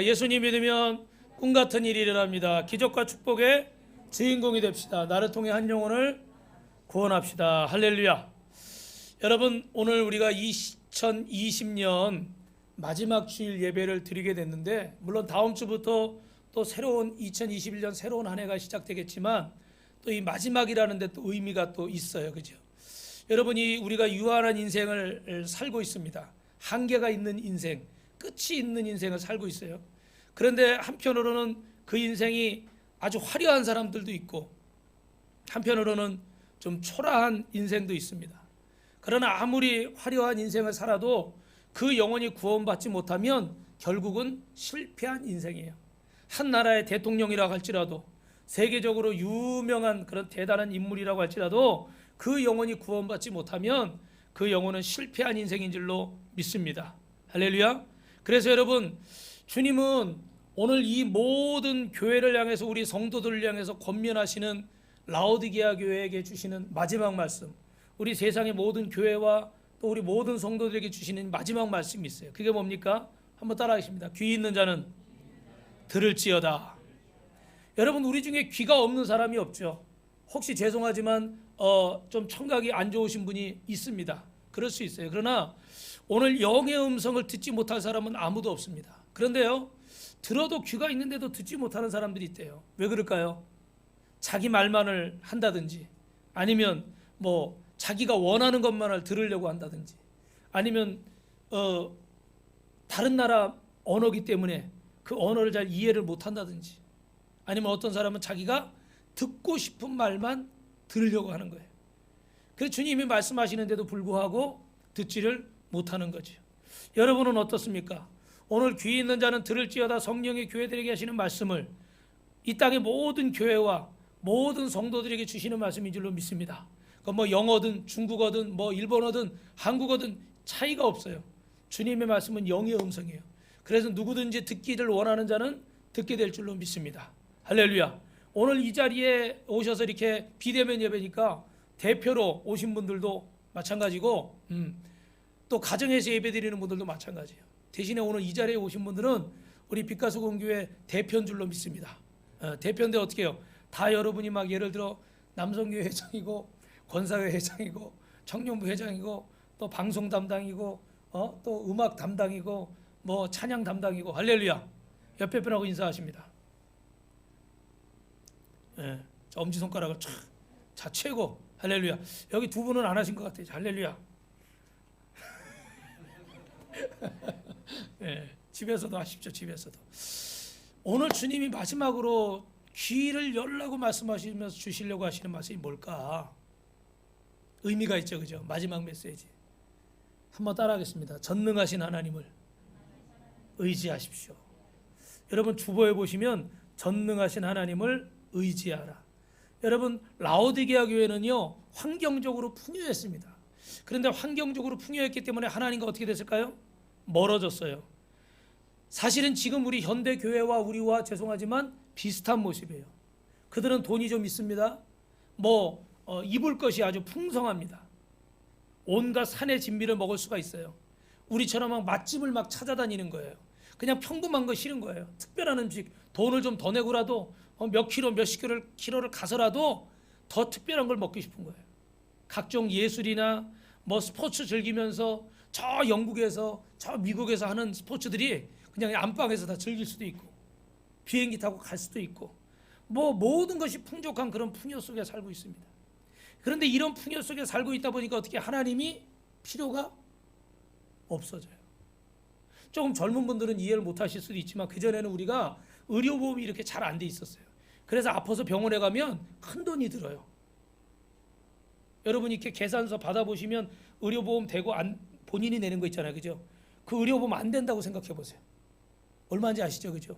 예수님 믿으면 꿈같은 일이 일어납니다. 기적과 축복의 주인공이 됩시다. 나를 통해 한 영혼을 구원합시다. 할렐루야. 여러분, 오늘 우리가 2020년 마지막 주일 예배를 드리게 됐는데, 물론 다음 주부터 또 새로운 2021년 새로운 한 해가 시작되겠지만, 또 이 마지막이라는 데 또 의미가 또 있어요. 그죠? 여러분이 우리가 유한한 인생을 살고 있습니다. 한계가 있는 인생, 끝이 있는 인생을 살고 있어요. 그런데 한편으로는 그 인생이 아주 화려한 사람들도 있고, 한편으로는 좀 초라한 인생도 있습니다. 그러나 아무리 화려한 인생을 살아도 그 영혼이 구원받지 못하면 결국은 실패한 인생이에요. 한 나라의 대통령이라고 할지라도, 세계적으로 유명한 그런 대단한 인물이라고 할지라도 그 영혼이 구원받지 못하면 그 영혼은 실패한 인생인 줄로 믿습니다. 할렐루야. 그래서 여러분, 주님은 오늘 이 모든 교회를 향해서, 우리 성도들을 향해서 권면하시는 라오디게아 교회에게 주시는 마지막 말씀, 우리 세상의 모든 교회와 또 우리 모든 성도들에게 주시는 마지막 말씀이 있어요. 그게 뭡니까? 한번 따라하겠습니다. 귀 있는 자는 들을지어다. 여러분, 우리 중에 귀가 없는 사람이 없죠. 혹시 죄송하지만 좀 청각이 안 좋으신 분이 있습니다. 그럴 수 있어요. 그러나 오늘 영의 음성을 듣지 못할 사람은 아무도 없습니다. 그런데요, 들어도 귀가 있는데도 듣지 못하는 사람들이 있대요. 왜 그럴까요? 자기 말만을 한다든지, 아니면 뭐 자기가 원하는 것만을 들으려고 한다든지, 아니면 다른 나라 언어기 때문에 그 언어를 잘 이해를 못한다든지, 아니면 어떤 사람은 자기가 듣고 싶은 말만 들으려고 하는 거예요. 그래서 주님이 말씀하시는데도 불구하고 듣지를 못하는 거죠. 여러분은 어떻습니까? 오늘 귀 있는 자는 들을지어다 성령의 교회들에게 하시는 말씀을 이 땅의 모든 교회와 모든 성도들에게 주시는 말씀인 줄로 믿습니다. 뭐 영어든 중국어든 뭐 일본어든 한국어든 차이가 없어요. 주님의 말씀은 영의 음성이에요. 그래서 누구든지 듣기를 원하는 자는 듣게 될 줄로 믿습니다. 할렐루야. 오늘 이 자리에 오셔서 이렇게 비대면 예배니까 대표로 오신 분들도 마찬가지고, 또 가정에서 예배드리는 분들도 마찬가지예요. 대신에 오늘 이 자리에 오신 분들은 우리 빛가수 공교회 대표인 줄로 믿습니다. 대표인데 어떻게 해요? 다 여러분이 막 예를 들어 남성교회 회장이고, 권사회 회장이고, 청년부 회장이고, 또 방송 담당이고, 또 음악 담당이고, 뭐 찬양 담당이고. 할렐루야. 옆에 분하고 인사하십니다. 저 엄지손가락을 자 최고. 할렐루야. 여기 두 분은 안 하신 것 같아요. 할렐루야. 집에서도 하십시오. 집에서도. 오늘 주님이 마지막으로 귀를 열라고 말씀하시면서 주시려고 하시는 말씀이 뭘까? 의미가 있죠, 그죠? 마지막 메시지. 한번 따라하겠습니다. 전능하신 하나님을 의지하십시오. 여러분, 주보에 보시면 전능하신 하나님을 의지하라. 여러분, 라오디게아 교회는요, 환경적으로 풍요했습니다. 그런데 환경적으로 풍요했기 때문에 하나님과 어떻게 됐을까요? 멀어졌어요. 사실은 지금 우리 현대 교회와 우리와 죄송하지만 비슷한 모습이에요. 그들은 돈이 좀 있습니다. 입을 것이 아주 풍성합니다. 온갖 산의 진미를 먹을 수가 있어요. 우리처럼 막 맛집을 막 찾아다니는 거예요. 그냥 평범한 거 싫은 거예요. 특별한 음식, 돈을 좀 더 내고라도 몇 킬로, 몇십 킬로를 가서라도 더 특별한 걸 먹고 싶은 거예요. 각종 예술이나 뭐 스포츠 즐기면서 저 영국에서 저 미국에서 하는 스포츠들이 그냥 안방에서 다 즐길 수도 있고, 비행기 타고 갈 수도 있고, 뭐 모든 것이 풍족한 그런 풍요 속에 살고 있습니다. 그런데 이런 풍요 속에 살고 있다 보니까 어떻게 하나님이 필요가 없어져요. 조금 젊은 분들은 이해를 못 하실 수도 있지만, 그전에는 우리가 의료보험이 이렇게 잘 안 돼 있었어요. 그래서 아파서 병원에 가면 큰 돈이 들어요. 여러분이 이렇게 계산서 받아보시면 의료보험 되고 본인이 내는 거 있잖아요. 그죠? 그 의료보험 안 된다고 생각해 보세요. 얼마인지 아시죠? 그죠?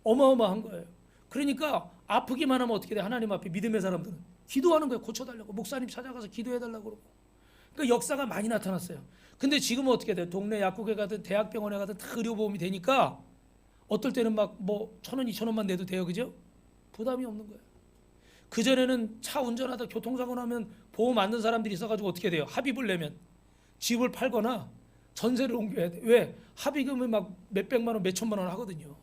어마어마한 거예요. 그러니까 아프기만 하면 어떻게 돼? 하나님 앞에 믿음의 사람들은 기도하는 거예요. 고쳐달라고. 목사님 찾아가서 기도해달라고 그러고. 그러니까 역사가 많이 나타났어요. 근데 지금은 어떻게 돼요? 동네 약국에 가든 대학병원에 가든 다 의료보험이 되니까 어떨 때는 막 1,000원, 2,000원만 내도 돼요. 그죠? 부담이 없는 거예요. 그전에는 차 운전하다 교통사고 나면 보험 안 든 사람들이 있어가지고 어떻게 돼요? 합의를 내면 집을 팔거나 전세를 옮겨야 돼. 왜? 합의금을 막 몇백만 원, 몇천만 원 하거든요.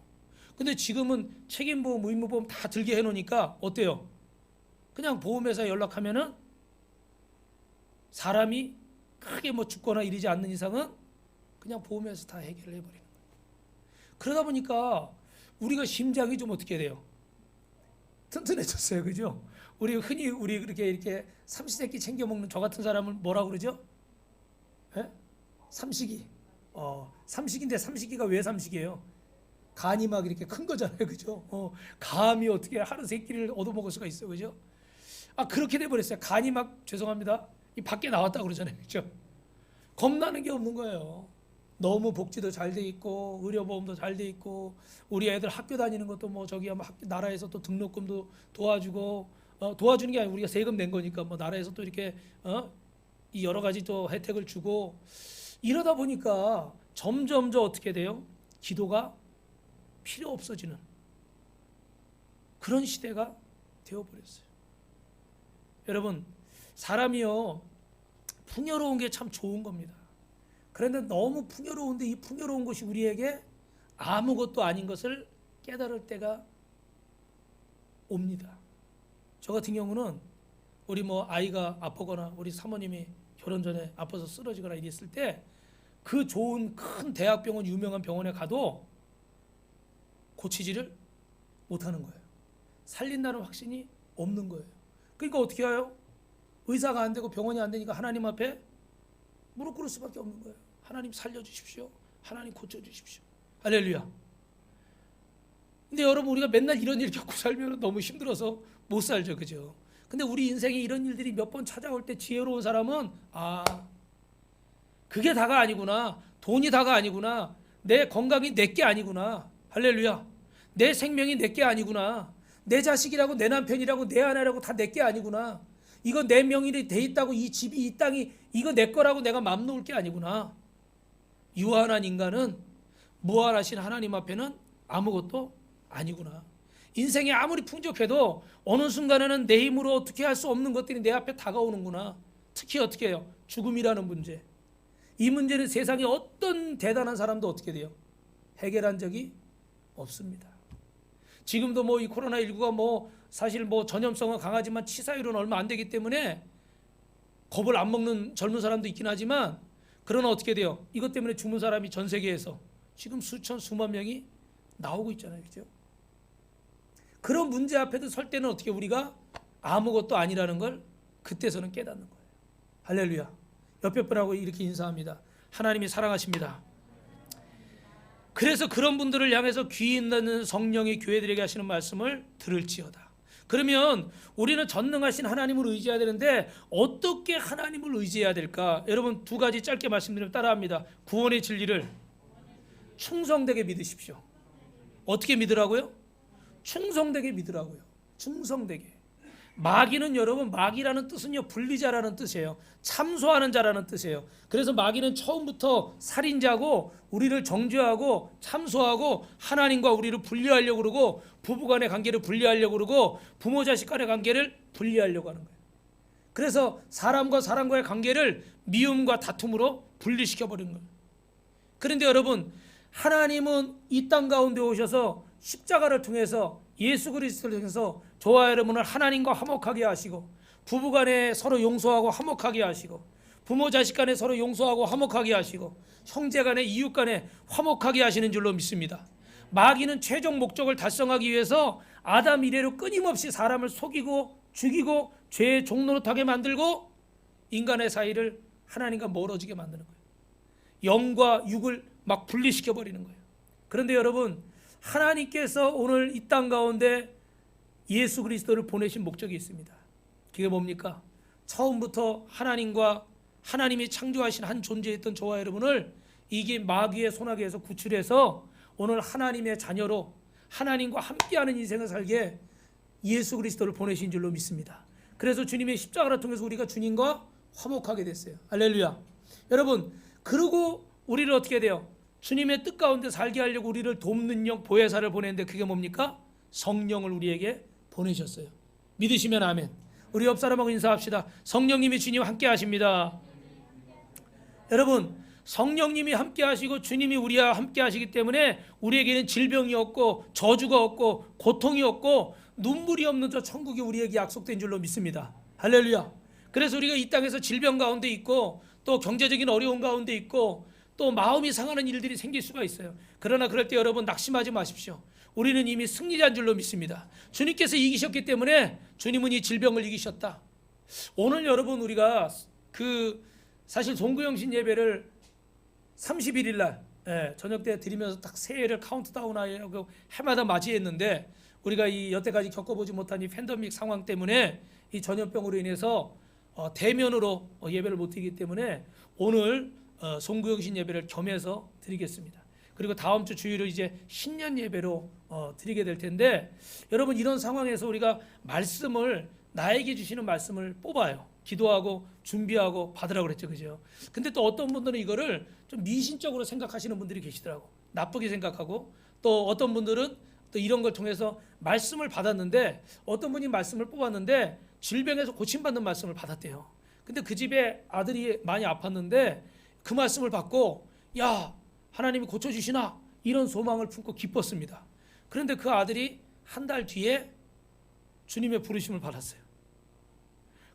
근데 지금은 책임보험, 의무보험 다 들게 해놓으니까 어때요? 그냥 보험회사에 연락하면은 사람이 크게 뭐 죽거나 이러지 않는 이상은 그냥 보험회사 다 해결을 해버리는 거예요. 그러다 보니까 우리가 심장이 좀 어떻게 돼요? 튼튼해졌어요, 그죠? 우리 흔히 이렇게 삼시세끼 챙겨 먹는 저 같은 사람을 뭐라 그러죠? 예? 삼식이. 삼식인데 삼식이가 왜 삼식이에요? 간이 막 이렇게 큰 거잖아요, 그죠? 감이 어떻게 하루 세 끼를 얻어먹을 수가 있어요, 그죠? 그렇게 돼버렸어요. 간이 막 죄송합니다. 이 밖에 나왔다 그러잖아요, 그죠? 겁나는 게 없는 거예요. 너무 복지도 잘 돼 있고 의료보험도 잘 돼 있고 우리 애들 학교 다니는 것도 뭐 저기 나라에서 또 등록금도 도와주고 도와주는 게 아니고 우리가 세금 낸 거니까 뭐 나라에서 또 이렇게 이 여러 가지 또 혜택을 주고 이러다 보니까 점점 어떻게 돼요? 기도가 필요 없어지는 그런 시대가 되어버렸어요. 여러분 사람이요 풍요로운 게 참 좋은 겁니다. 그런데 너무 풍요로운데 이 풍요로운 것이 우리에게 아무것도 아닌 것을 깨달을 때가 옵니다. 저 같은 경우는 우리 뭐 아이가 아프거나 우리 사모님이 결혼 전에 아파서 쓰러지거나 이랬을 때 그 좋은 큰 대학병원 유명한 병원에 가도 고치지를 못하는 거예요. 살린다는 확신이 없는 거예요. 그러니까 어떻게 해요? 의사가 안 되고 병원이 안 되니까 하나님 앞에 무릎 꿇을 수밖에 없는 거예요. 하나님 살려주십시오. 하나님 고쳐주십시오. 할렐루야. 근데 여러분 우리가 맨날 이런 일 겪고 살면 너무 힘들어서 못 살죠, 그죠? 근데 우리 인생에 이런 일들이 몇 번 찾아올 때 지혜로운 사람은 그게 다가 아니구나. 돈이 다가 아니구나. 내 건강이 내게 아니구나. 할렐루야. 내 생명이 내게 아니구나. 내 자식이라고 내 남편이라고 내 아내라고 다 내게 아니구나. 이거 내 명의로 돼 있다고 이 집이 이 땅이 이거 내 거라고 내가 맘 놓을 게 아니구나. 유한한 인간은 무한하신 하나님 앞에는 아무것도 아니구나. 인생이 아무리 풍족해도 어느 순간에는 내 힘으로 어떻게 할 수 없는 것들이 내 앞에 다가오는구나. 특히 어떻게 해요? 죽음이라는 문제. 이 문제는 세상에 어떤 대단한 사람도 어떻게 돼요? 해결한 적이 없습니다. 지금도 뭐 이 코로나19가 뭐 사실 뭐 전염성은 강하지만 치사율은 얼마 안 되기 때문에 겁을 안 먹는 젊은 사람도 있긴 하지만 그러나 어떻게 돼요? 이것 때문에 죽는 사람이 전 세계에서 지금 수천 수만 명이 나오고 있잖아요, 그죠? 그런 문제 앞에도 설 때는 어떻게 우리가 아무것도 아니라는 걸 그때서는 깨닫는 거예요. 할렐루야. 옆에 분하고 이렇게 인사합니다. 하나님이 사랑하십니다. 그래서 그런 분들을 향해서 귀 있는 성령이 교회들에게 하시는 말씀을 들을지어다. 그러면 우리는 전능하신 하나님을 의지해야 되는데 어떻게 하나님을 의지해야 될까? 여러분 두 가지 짧게 말씀드리면 따라합니다. 구원의 진리를 충성되게 믿으십시오. 어떻게 믿으라고요? 충성되게 믿으라고요. 충성되게. 마귀는 여러분 마귀라는 뜻은요 분리자라는 뜻이에요. 참소하는 자라는 뜻이에요. 그래서 마귀는 처음부터 살인자고 우리를 정죄하고 참소하고 하나님과 우리를 분리하려고 그러고 부부간의 관계를 분리하려고 그러고 부모 자식 간의 관계를 분리하려고 하는 거예요. 그래서 사람과 사람과의 관계를 미움과 다툼으로 분리시켜버리는 거예요. 그런데 여러분 하나님은 이 땅 가운데 오셔서 십자가를 통해서 예수 그리스도를 통해서 저와 여러분을 하나님과 화목하게 하시고 부부간에 서로 용서하고 화목하게 하시고 부모 자식 간에 서로 용서하고 화목하게 하시고 형제간에 이웃간에 화목하게 하시는 줄로 믿습니다. 마귀는 최종 목적을 달성하기 위해서 아담 이래로 끊임없이 사람을 속이고 죽이고 죄의 종노릇하게 만들고 인간의 사이를 하나님과 멀어지게 만드는 거예요. 영과 육을 막 분리시켜 버리는 거예요. 그런데 여러분 하나님께서 오늘 이 땅 가운데 예수 그리스도를 보내신 목적이 있습니다. 그게 뭡니까? 처음부터 하나님과 하나님이 창조하신 한 존재였던 저와 여러분을 이게 마귀의 손아귀에서 구출해서 오늘 하나님의 자녀로 하나님과 함께하는 인생을 살게 예수 그리스도를 보내신 줄로 믿습니다. 그래서 주님의 십자가를 통해서 우리가 주님과 화목하게 됐어요. 할렐루야. 여러분 그리고 우리를 어떻게 돼요? 주님의 뜻 가운데 살게 하려고 우리를 돕는 영 보혜사를 보냈는데 그게 뭡니까? 성령을 우리에게 보내셨어요. 믿으시면 아멘. 우리 옆 사람하고 인사합시다. 성령님이 주님 함께 하십니다. 여러분 성령님이 함께 하시고 주님이 우리와 함께 하시기 때문에 우리에게는 질병이 없고 저주가 없고 고통이 없고 눈물이 없는 저 천국이 우리에게 약속된 줄로 믿습니다. 할렐루야. 그래서 우리가 이 땅에서 질병 가운데 있고 또 경제적인 어려움 가운데 있고 또 마음이 상하는 일들이 생길 수가 있어요. 그러나 그럴 때 여러분 낙심하지 마십시오. 우리는 이미 승리자인 줄로 믿습니다. 주님께서 이기셨기 때문에 주님은 이 질병을 이기셨다. 오늘 여러분 우리가 사실 송구영신 예배를 31일 날 저녁 때 드리면서 딱 새해를 카운트다운하고 해마다 맞이했는데 우리가 이 여태까지 겪어보지 못한 이 팬데믹 상황 때문에 이 전염병으로 인해서 대면으로 예배를 못 드리기 때문에 오늘 송구영신 예배를 겸해서 드리겠습니다. 그리고 다음 주 주일을 이제 신년 예배로 드리게 될 텐데 여러분 이런 상황에서 우리가 말씀을 나에게 주시는 말씀을 뽑아요. 기도하고 준비하고 받으라고 그랬죠. 그죠? 근데 또 어떤 분들은 이거를 좀 미신적으로 생각하시는 분들이 계시더라고. 나쁘게 생각하고 또 어떤 분들은 또 이런 걸 통해서 말씀을 받았는데 어떤 분이 말씀을 뽑았는데 질병에서 고침받는 말씀을 받았대요. 근데 그 집에 아들이 많이 아팠는데 그 말씀을 받고 야 하나님이 고쳐주시나 이런 소망을 품고 기뻤습니다. 그런데 그 아들이 한 달 뒤에 주님의 부르심을 받았어요.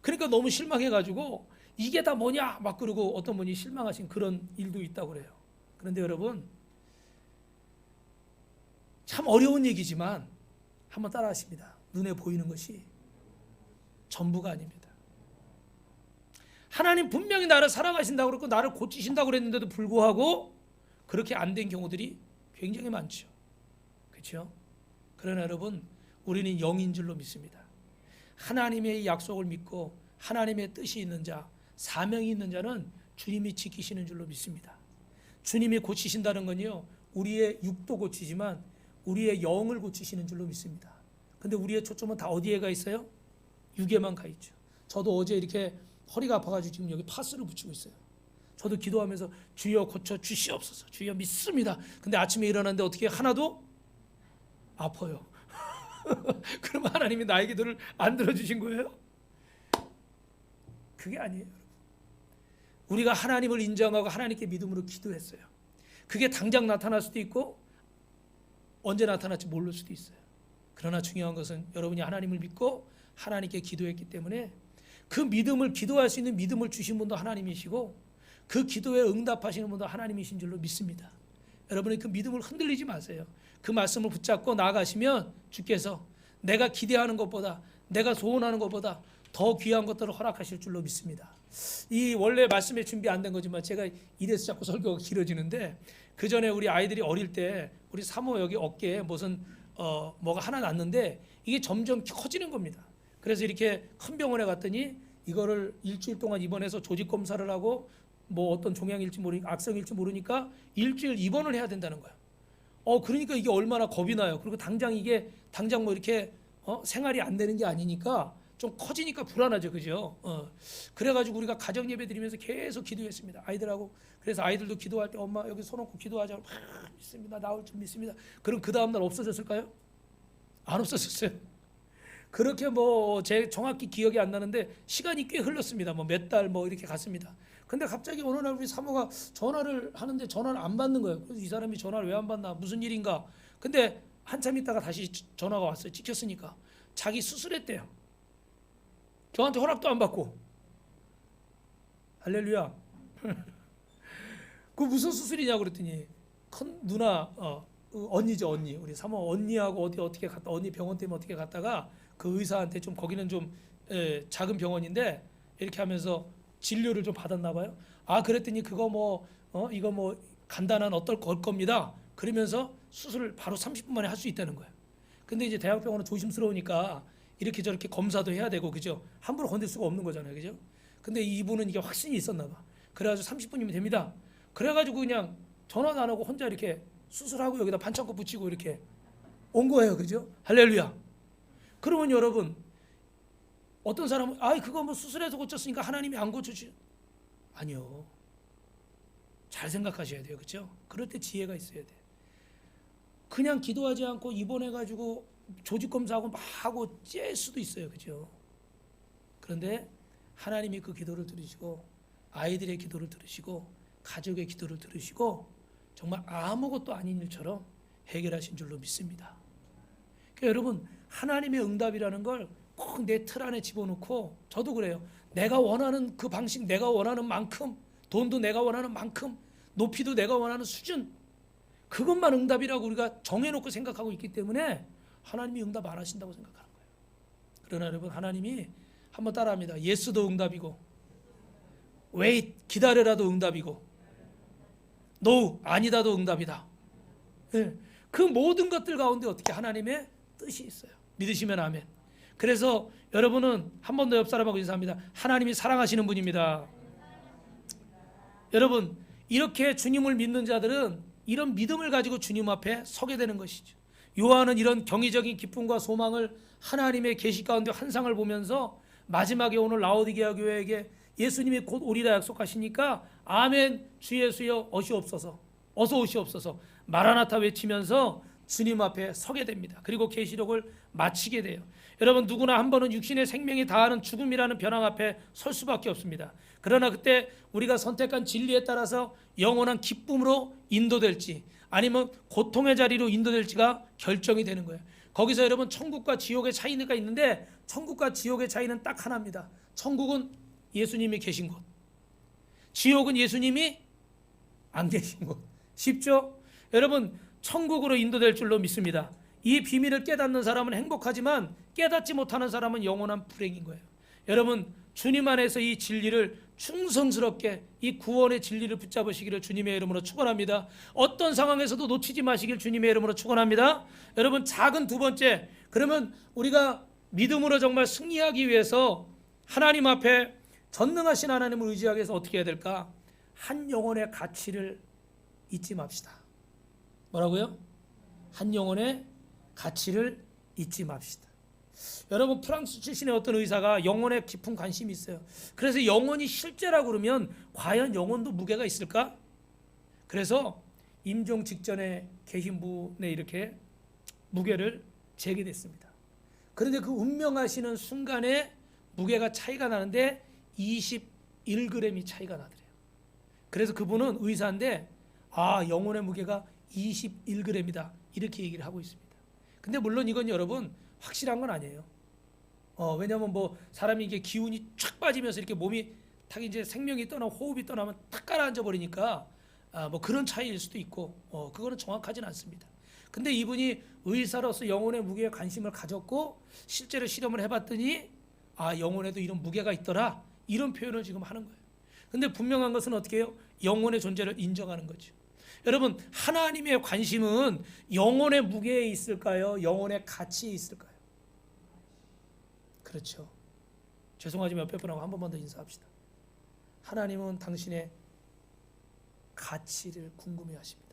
그러니까 너무 실망해가지고 이게 다 뭐냐 막 그러고 어떤 분이 실망하신 그런 일도 있다고 그래요. 그런데 여러분 참 어려운 얘기지만 한번 따라하십니다. 눈에 보이는 것이 전부가 아닙니다. 하나님 분명히 나를 사랑하신다고 그랬고 나를 고치신다고 그랬는데도 불구하고 그렇게 안 된 경우들이 굉장히 많죠. 그렇죠? 그러나 여러분 우리는 영인 줄로 믿습니다. 하나님의 약속을 믿고 하나님의 뜻이 있는 자, 사명이 있는 자는 주님이 지키시는 줄로 믿습니다. 주님이 고치신다는 건요, 우리의 육도 고치지만 우리의 영을 고치시는 줄로 믿습니다. 근데 우리의 초점은 다 어디에 가 있어요? 육에만 가 있죠. 저도 어제 이렇게 허리가 아파가지고 지금 여기 파스를 붙이고 있어요. 저도 기도하면서 주여 고쳐 주시옵소서, 주여 믿습니다. 근데 아침에 일어났는데 어떻게 하나도 아파요. 그럼 하나님이 나의 기도를 안 들어주신 거예요? 그게 아니에요. 우리가 하나님을 인정하고 하나님께 믿음으로 기도했어요. 그게 당장 나타날 수도 있고 언제 나타날지 모를 수도 있어요. 그러나 중요한 것은 여러분이 하나님을 믿고 하나님께 기도했기 때문에 그 믿음을 기도할 수 있는 믿음을 주신 분도 하나님이시고 그 기도에 응답하시는 분도 하나님이신 줄로 믿습니다. 여러분의 그 믿음을 흔들리지 마세요. 그 말씀을 붙잡고 나아가시면 주께서 내가 기대하는 것보다 내가 소원하는 것보다 더 귀한 것들을 허락하실 줄로 믿습니다. 이 원래 말씀에 준비 안 된 거지만 제가 이래서 자꾸 설교가 길어지는데 그 전에 우리 아이들이 어릴 때 우리 사모 여기 어깨에 무슨 뭐가 하나 났는데 이게 점점 커지는 겁니다. 그래서 이렇게 큰 병원에 갔더니 이거를 일주일 동안 입원해서 조직 검사를 하고 뭐 어떤 종양일지 모르니까 악성일지 모르니까 일주일 입원을 해야 된다는 거야. 그러니까 이게 얼마나 겁이 나요. 그리고 당장 뭐 이렇게 생활이 안 되는 게 아니니까 좀 커지니까 불안하죠, 그죠? 그래가지고 우리가 가정 예배 드리면서 계속 기도했습니다. 아이들하고. 그래서 아이들도 기도할 때 엄마 여기 손 얹고 기도하자고 믿습니다. 나올 줄 믿습니다. 그럼 그 다음 날 없어졌을까요? 안 없어졌어요. 그렇게 뭐 제 정확히 기억이 안 나는데 시간이 꽤 흘렀습니다. 뭐 몇 달 뭐 이렇게 갔습니다. 근데 갑자기 어느 날 우리 사모가 전화를 하는데 전화를 안 받는 거예요. 그래서 이 사람이 전화를 왜 안 받나? 무슨 일인가? 근데 한참 있다가 다시 전화가 왔어요. 찍혔으니까. 자기 수술했대요. 저한테 허락도 안 받고. 할렐루야. 그 무슨 수술이냐고 그랬더니 큰 누나 언니죠, 언니. 우리 사모 언니하고 어떻게 갔다 언니 병원 때문에 어떻게 갔다가 그 의사한테 좀 거기는 좀 작은 병원인데 이렇게 하면서 진료를 좀 받았나 봐요. 그랬더니 그거 이거 뭐 간단한 어떨 겁니다. 그러면서 수술을 바로 30분 만에 할 수 있다는 거예요. 근데 이제 대학병원은 조심스러우니까 이렇게 저렇게 검사도 해야 되고 그죠? 함부로 건들 수가 없는 거잖아요, 그죠? 근데 이분은 이게 확신이 있었나 봐. 그래가지고 30분이면 됩니다. 그래가지고 그냥 전화도 안 하고 혼자 이렇게 수술하고 여기다 반창고 붙이고 이렇게 온 거예요, 그죠? 할렐루야. 그러면 여러분 어떤 사람은 그거 뭐 수술해서 고쳤으니까 하나님이 안 고쳐주. 아니요. 잘 생각하셔야 돼요, 그죠? 그럴 때 지혜가 있어야 돼. 그냥 기도하지 않고 입원해가지고 조직 검사하고 막 하고 째일 수도 있어요, 그죠? 그런데 하나님이 그 기도를 들으시고 아이들의 기도를 들으시고 가족의 기도를 들으시고 정말 아무것도 아닌 일처럼 해결하신 줄로 믿습니다. 그러니까 여러분, 하나님의 응답이라는 걸 꼭 내 틀 안에 집어넣고, 저도 그래요. 내가 원하는 그 방식, 내가 원하는 만큼, 돈도 내가 원하는 만큼, 높이도 내가 원하는 수준, 그것만 응답이라고 우리가 정해놓고 생각하고 있기 때문에 하나님이 응답 안 하신다고 생각하는 거예요. 그러나 여러분, 하나님이 한번 따라합니다. 예스도 응답이고, wait, 기다려라도 응답이고, no, 아니다도 응답이다. 네. 그 모든 것들 가운데 어떻게 하나님의 뜻이 있어요. 믿으시면 아멘. 그래서 여러분은 한 번 더 옆 사람하고 인사합니다. 하나님이 사랑하시는 분입니다. 여러분, 이렇게 주님을 믿는 자들은 이런 믿음을 가지고 주님 앞에 서게 되는 것이죠. 요한은 이런 경이적인 기쁨과 소망을 하나님의 계시 가운데 환상을 보면서 마지막에 오늘 라오디게아 교회에게 예수님이 곧 오리라 약속하시니까 아멘 주 예수여 오시옵소서, 어서 오시옵소서, 마라나타 외치면서 주님 앞에 서게 됩니다. 그리고 계시록을 마치게 돼요. 여러분, 누구나 한 번은 육신의 생명이 다하는 죽음이라는 변화 앞에 설 수밖에 없습니다. 그러나 그때 우리가 선택한 진리에 따라서 영원한 기쁨으로 인도될지 아니면 고통의 자리로 인도될지가 결정이 되는 거예요. 거기서 여러분, 천국과 지옥의 차이가 있는데 천국과 지옥의 차이는 딱 하나입니다. 천국은 예수님이 계신 곳, 지옥은 예수님이 안 계신 곳. 쉽죠? 여러분, 천국으로 인도될 줄로 믿습니다. 이 비밀을 깨닫는 사람은 행복하지만 깨닫지 못하는 사람은 영원한 불행인 거예요. 여러분, 주님 안에서 이 진리를 충성스럽게, 이 구원의 진리를 붙잡으시기를 주님의 이름으로 축원합니다. 어떤 상황에서도 놓치지 마시길 주님의 이름으로 축원합니다. 여러분, 작은 두 번째, 그러면 우리가 믿음으로 정말 승리하기 위해서 하나님 앞에 전능하신 하나님을 의지하기 위해서 어떻게 해야 될까? 한 영혼의 가치를 잊지 맙시다. 뭐라고요? 한 영혼의 가치를 잊지 맙시다. 여러분, 프랑스 출신의 어떤 의사가 영혼에 깊은 관심이 있어요. 그래서 영혼이 실제라고 그러면 과연 영혼도 무게가 있을까? 그래서 임종 직전에 계신 분에 이렇게 무게를 재게 됐습니다. 그런데 그 운명하시는 순간에 무게가 차이가 나는데 21g이 차이가 나더래요. 그래서 그분은 의사인데 영혼의 무게가 21g이다 이렇게 얘기를 하고 있습니다. 근데 물론 이건 여러분 확실한 건 아니에요. 왜냐하면 뭐 사람이 이게 기운이 쫙 빠지면서 이렇게 몸이 딱 이제 생명이 떠나 호흡이 떠나면 탁 가라앉아 버리니까 뭐 그런 차이일 수도 있고 그거는 정확하진 않습니다. 근데 이분이 의사로서 영혼의 무게에 관심을 가졌고 실제로 실험을 해봤더니 영혼에도 이런 무게가 있더라 이런 표현을 지금 하는 거예요. 근데 분명한 것은 어떻게 해요? 영혼의 존재를 인정하는 거죠. 여러분, 하나님의 관심은 영혼의 무게에 있을까요? 영혼의 가치에 있을까요? 그렇죠. 죄송하지만 옆에 분하고 한 번만 더 인사합시다. 하나님은 당신의 가치를 궁금해하십니다.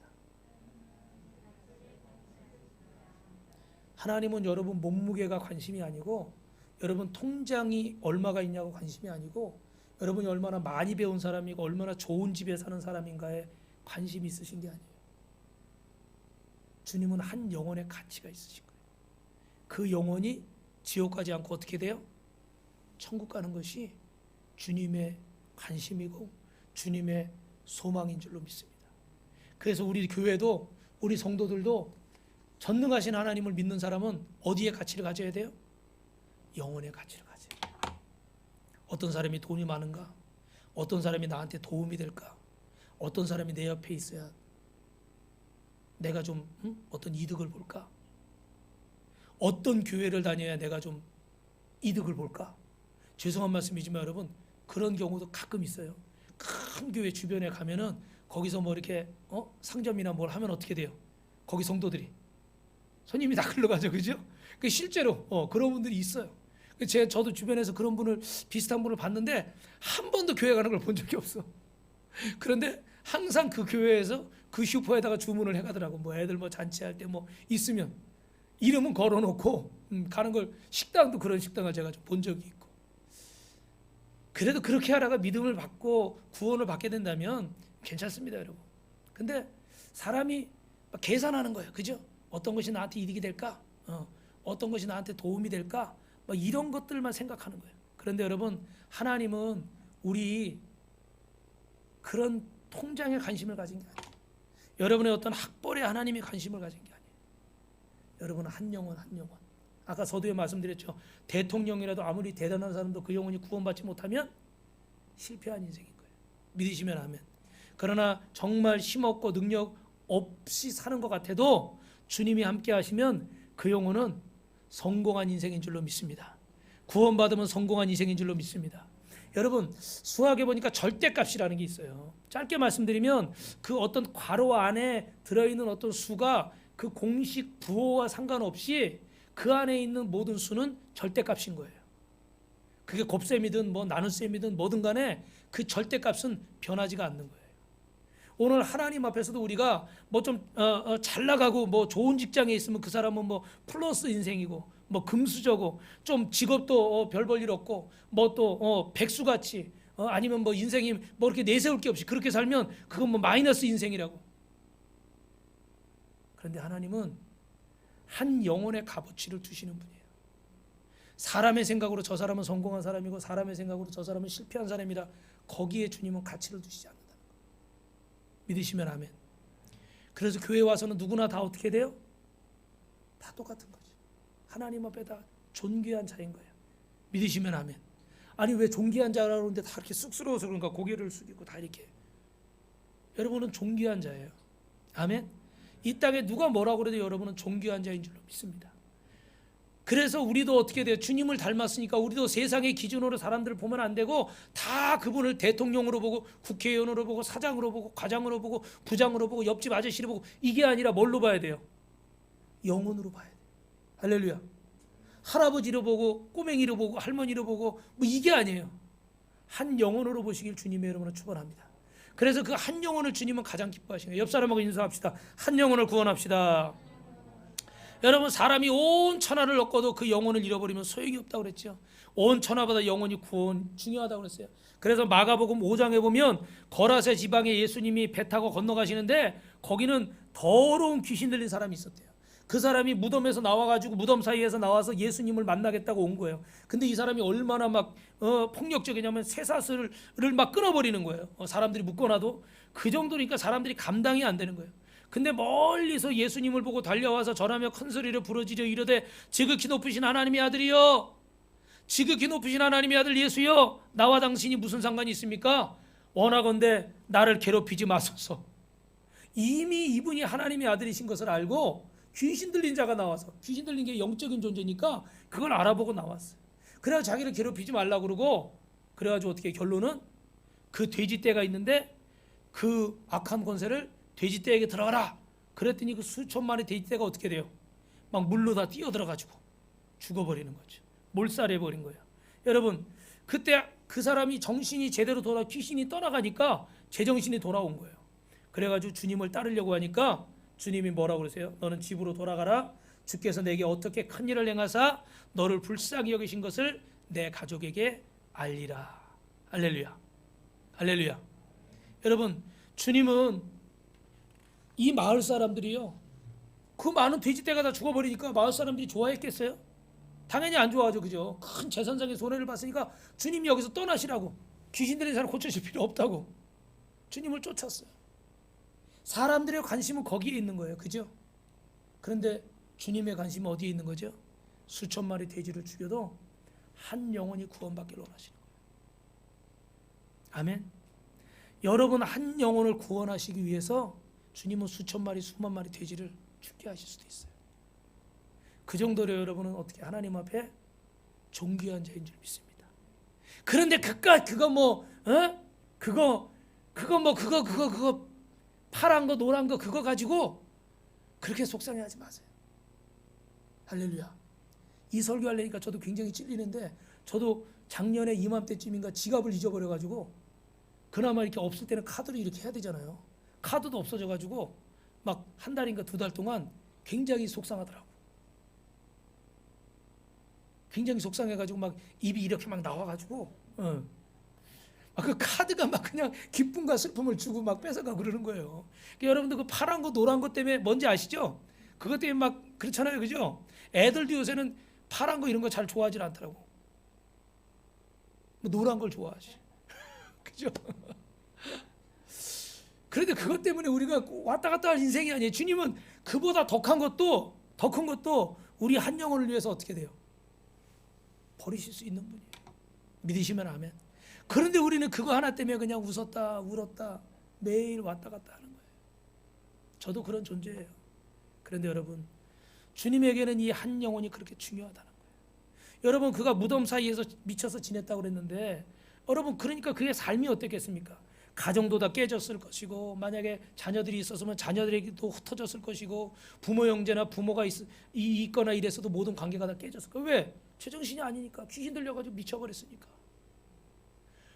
하나님은 여러분 몸무게가 관심이 아니고 여러분 통장이 얼마가 있냐고 관심이 아니고 여러분이 얼마나 많이 배운 사람이고 얼마나 좋은 집에 사는 사람인가에 관심이 있으신 게 아니에요. 주님은 한 영혼의 가치가 있으신 거예요. 그 영혼이 지옥 가지 않고 어떻게 돼요? 천국 가는 것이 주님의 관심이고 주님의 소망인 줄로 믿습니다. 그래서 우리 교회도 우리 성도들도 전능하신 하나님을 믿는 사람은 어디에 가치를 가져야 돼요? 영혼의 가치를 가져야 돼요. 어떤 사람이 돈이 많은가? 어떤 사람이 나한테 도움이 될까? 어떤 사람이 내 옆에 있어야 내가 좀 어떤 이득을 볼까? 어떤 교회를 다녀야 내가 좀 이득을 볼까? 죄송한 말씀이지만 여러분 그런 경우도 가끔 있어요. 큰 교회 주변에 가면은 거기서 뭐 이렇게 상점이나 뭘 하면 어떻게 돼요? 거기 성도들이 손님이 다 글러 가죠, 그죠? 실제로 그런 분들이 있어요. 저도 주변에서 그런 분을 비슷한 분을 봤는데 한 번도 교회 가는 걸 본 적이 없어. 그런데 항상 그 교회에서 그 슈퍼에다가 주문을 해가더라고. 뭐 애들 뭐 잔치할 때 뭐 있으면 이름은 걸어놓고 가는 걸 식당도 그런 식당을 제가 좀 본 적이 있고. 그래도 그렇게 하다가 믿음을 받고 구원을 받게 된다면 괜찮습니다, 여러분. 근데 사람이 막 계산하는 거예요, 그죠? 어떤 것이 나한테 이득이 될까? 어떤 것이 나한테 도움이 될까? 막 이런 것들만 생각하는 거예요. 그런데 여러분 하나님은 우리 그런 통장에 관심을 가진 게 아니에요. 여러분의 어떤 학벌에 하나님이 관심을 가진 게 아니에요. 여러분은 한 영혼 한 영혼. 아까 서두에 말씀드렸죠. 대통령이라도 아무리 대단한 사람도 그 영혼이 구원받지 못하면 실패한 인생인 거예요. 믿으시면 아멘. 그러나 정말 힘없고 능력 없이 사는 것 같아도 주님이 함께 하시면 그 영혼은 성공한 인생인 줄로 믿습니다. 구원받으면 성공한 인생인 줄로 믿습니다. 여러분, 수학에 보니까 절대값이라는 게 있어요. 짧게 말씀드리면 그 어떤 괄호 안에 들어있는 어떤 수가 그 공식 부호와 상관없이 그 안에 있는 모든 수는 절대값인 거예요. 그게 곱셈이든 뭐 나눗셈이든 뭐든 간에 그 절대값은 변하지가 않는 거예요. 오늘 하나님 앞에서도 우리가 뭐 좀 잘 나가고 뭐 좋은 직장에 있으면 그 사람은 뭐 플러스 인생이고 뭐 금수저고 좀 직업도 별 볼 일 없고 뭐 또 백수같이 아니면 뭐 인생이 뭐 이렇게 내세울 게 없이 그렇게 살면 그건 뭐 마이너스 인생이라고. 그런데 하나님은 한 영혼의 값어치를 두시는 분이에요. 사람의 생각으로 저 사람은 성공한 사람이고 사람의 생각으로 저 사람은 실패한 사람이라 거기에 주님은 가치를 두시지 않는다는 거예요. 믿으시면 아멘. 그래서 교회 와서는 누구나 다 어떻게 돼요? 다 똑같은 거죠. 하나님 앞에 다 존귀한 자인 거예요. 믿으시면 아멘. 아니 왜 존귀한 자라고 하는데 다 이렇게 쑥스러워서 그런가 고개를 숙이고 다 이렇게. 여러분은 존귀한 자예요. 아멘. 이 땅에 누가 뭐라고 그래도 여러분은 존귀한 자인 줄로 믿습니다. 그래서 우리도 어떻게 돼요? 주님을 닮았으니까 우리도 세상의 기준으로 사람들을 보면 안 되고 다 그분을 대통령으로 보고 국회의원으로 보고 사장으로 보고 과장으로 보고 부장으로 보고 옆집 아저씨로 보고 이게 아니라 뭘로 봐야 돼요? 영혼으로 봐야 돼요. 할렐루야. 할아버지로 보고 꼬맹이로 보고 할머니로 보고 뭐 이게 아니에요. 한 영혼으로 보시길 주님의 이름으로 축원합니다. 그래서 그 한 영혼을 주님은 가장 기뻐하시는 거예요. 옆 사람하고 인사합시다. 한 영혼을 구원합시다. 여러분 사람이 온 천하를 얻고도 그 영혼을 잃어버리면 소용이 없다고 그랬죠. 온 천하보다 영혼이 구원 중요하다고 그랬어요. 그래서 마가복음 5장에 보면 거라세 지방에 예수님이 배 타고 건너가시는데 거기는 더러운 귀신 들린 사람이 있었대요. 그 사람이 무덤에서 나와가지고 무덤 사이에서 나와서 예수님을 만나겠다고 온 거예요. 근데 이 사람이 얼마나 막 폭력적이냐면 쇠사슬을 막 끊어버리는 거예요. 사람들이 묶어놔도 그 정도니까 사람들이 감당이 안 되는 거예요. 근데 멀리서 예수님을 보고 달려와서 전하며 큰 소리로 부르짖어 이르되 지극히 높으신 하나님의 아들이여, 지극히 높으신 하나님의 아들 예수여, 나와 당신이 무슨 상관이 있습니까? 원하건대 나를 괴롭히지 마소서. 이미 이분이 하나님의 아들이신 것을 알고 귀신 들린 자가 나와서, 귀신 들린 게 영적인 존재니까 그걸 알아보고 나왔어요. 그래서 자기를 괴롭히지 말라고 그러고, 그래가지고 어떻게 결론은 그 돼지떼가 있는데 그 악한 권세를 돼지떼에게 들어가라 그랬더니 그 수천 마리 돼지떼가 어떻게 돼요? 막 물로 다 뛰어들어가지고 죽어버리는 거죠. 몰살해버린 거예요. 여러분 그때 그 사람이 정신이 제대로 돌아 귀신이 떠나가니까 제정신이 돌아온 거예요. 그래가지고 주님을 따르려고 하니까 주님이 뭐라고 그러세요? 너는 집으로 돌아가라. 주께서 내게 어떻게 큰 일을 행하사 너를 불쌍히 여기신 것을 내 가족에게 알리라. 할렐루야. 할렐루야. 여러분 주님은 이 마을 사람들이요, 그 많은 돼지떼가 다 죽어버리니까 마을 사람들이 좋아했겠어요? 당연히 안 좋아하죠. 그죠? 큰 재산상의 손해를 봤으니까 주님이 여기서 떠나시라고, 귀신 들린 사람 고쳐줄 필요 없다고 주님을 쫓았어요. 사람들의 관심은 거기에 있는 거예요. 그죠? 그런데 주님의 관심은 어디에 있는 거죠? 수천 마리 돼지를 죽여도 한 영혼이 구원받기를 원하시는 거예요. 아멘. 여러분 한 영혼을 구원하시기 위해서 주님은 수천 마리 수만 마리 돼지를 죽게 하실 수도 있어요. 그 정도로 여러분은 어떻게 하나님 앞에 존귀한 자인 줄 믿습니다. 그런데 그거 파란 거 노란 거 그거 가지고 그렇게 속상해하지 마세요. 할렐루야. 이 설교하려니까 저도 굉장히 찔리는데, 저도 작년에 이맘때쯤인가 지갑을 잊어버려가지고, 그나마 이렇게 없을 때는 카드로 이렇게 해야 되잖아요. 카드도 없어져가지고 막 한 달인가 두 달 동안 굉장히 속상하더라고. 굉장히 속상해가지고 막 입이 이렇게 막 나와가지고 그 카드가 막 그냥 기쁨과 슬픔을 주고 막 뺏어가고 그러는 거예요. 그러니까 여러분들 그 파란 거 노란 거 때문에 뭔지 아시죠? 그것 때문에 막 그렇잖아요. 그죠? 애들도 요새는 파란 거 이런 거 잘 좋아하지 않더라고. 뭐 노란 걸 좋아하지. 그죠? 그런데 그것 때문에 우리가 왔다 갔다 할 인생이 아니에요. 주님은 그보다 더 큰 것도 우리 한 영혼을 위해서 어떻게 돼요? 버리실 수 있는 분이에요. 믿으시면 아멘. 그런데 우리는 그거 하나 때문에 그냥 웃었다 울었다 매일 왔다 갔다 하는 거예요. 저도 그런 존재예요. 그런데 여러분, 주님에게는 이 한 영혼이 그렇게 중요하다는 거예요. 여러분, 그가 무덤 사이에서 미쳐서 지냈다고 그랬는데, 여러분, 그러니까 그의 삶이 어땠겠습니까? 가정도 다 깨졌을 것이고, 만약에 자녀들이 있었으면 자녀들에게도 흩어졌을 것이고, 부모 형제나 부모가 있거나 이래서도 모든 관계가 다 깨졌을 거예요. 왜? 제정신이 아니니까. 귀신 들려가지고 미쳐버렸으니까.